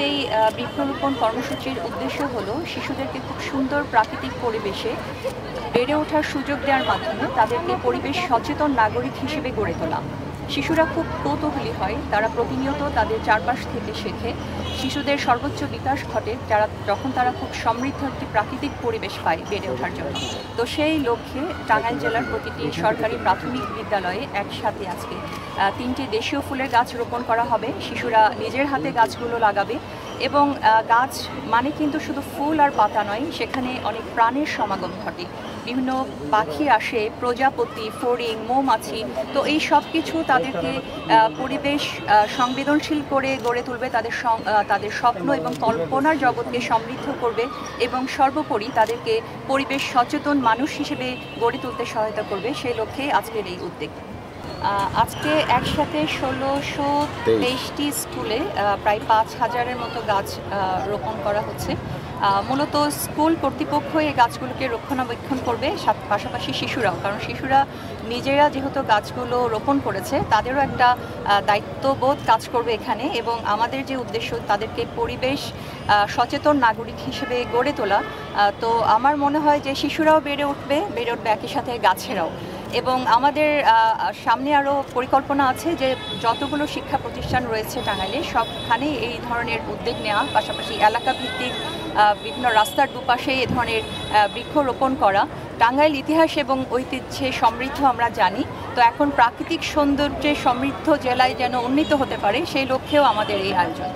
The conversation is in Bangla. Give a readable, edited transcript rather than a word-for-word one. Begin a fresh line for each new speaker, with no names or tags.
এই বৃক্ষরোপণ কর্মসূচির উদ্দেশ্য হলো শিশুদেরকে খুব সুন্দর প্রাকৃতিক পরিবেশে বেড়ে ওঠার সুযোগ দেওয়ার মাধ্যমে তাদেরকে পরিবেশ সচেতন নাগরিক হিসেবে গড়ে তোলা। শিশুরা খুব কৌতূহলী হয়, তারা প্রতিনিয়ত তাদের চারপাশ থেকে শেখে। শিশুদের সর্বোচ্চ বিকাশ ঘটে যখন তারা খুব সমৃদ্ধ একটি প্রাকৃতিক পরিবেশ পায় বেড়ে ওঠার জন্য। তো সেই লক্ষ্যে টাঙ্গাইল জেলার প্রতিটি সরকারি প্রাথমিক বিদ্যালয়ে একসাথে আজকে 3টি দেশীয় ফুলের গাছ রোপণ করা হবে। শিশুরা নিজের হাতে গাছগুলো লাগাবে এবং গাছ মানে কিন্তু শুধু ফুল আর পাতা নয়, সেখানে অনেক প্রাণের সমাগম ঘটে। বিভিন্ন পাখি আসে, প্রজাপতি, ফড়িং, মৌমাছি। তো এই সব কিছু তাদেরকে পরিবেশ সংবেদনশীল করে গড়ে তুলবে, তাদের স্বপ্ন এবং কল্পনার জগৎকে সমৃদ্ধ করবে এবং সর্বোপরি তাদেরকে পরিবেশ সচেতন মানুষ হিসেবে গড়ে তুলতে সহায়তা করবে। সেই লক্ষ্যে আজকের এই উদ্যোগ। আজকে একসাথে 1623টি স্কুলে প্রায় 5000-এর মতো গাছ রোপণ করা হচ্ছে। মূলত স্কুল কর্তৃপক্ষ এই গাছগুলোকে রক্ষণাবেক্ষণ করবে, পাশাপাশি শিশুরাও, কারণ শিশুরা নিজেরা যেহেতু গাছগুলো রোপণ করেছে তাদেরও একটা দায়িত্ববোধ কাজ করবে এখানে। এবং আমাদের যে উদ্দেশ্য তাদেরকে পরিবেশ সচেতন নাগরিক হিসেবে গড়ে তোলা। তো আমার মনে হয় যে শিশুরাও বেড়ে উঠবে একই সাথে গাছেরাও। এবং আমাদের সামনে আরও পরিকল্পনা আছে যে যতগুলো শিক্ষা প্রতিষ্ঠান রয়েছে টাঙ্গাইলে সবখানে এই ধরনের উদ্যোগ নেওয়া, পাশাপাশি এলাকা ভিত্তিক বিভিন্ন রাস্তার দুপাশে এ ধরনের বৃক্ষরোপণ করা। টাঙ্গাইল ইতিহাস এবং ঐতিহ্যে সমৃদ্ধ আমরা জানি, তো এখন প্রাকৃতিক সৌন্দর্যে সমৃদ্ধ জেলায় যেন উন্নীত হতে পারে সেই লক্ষ্যেও আমাদের এই আয়োজন।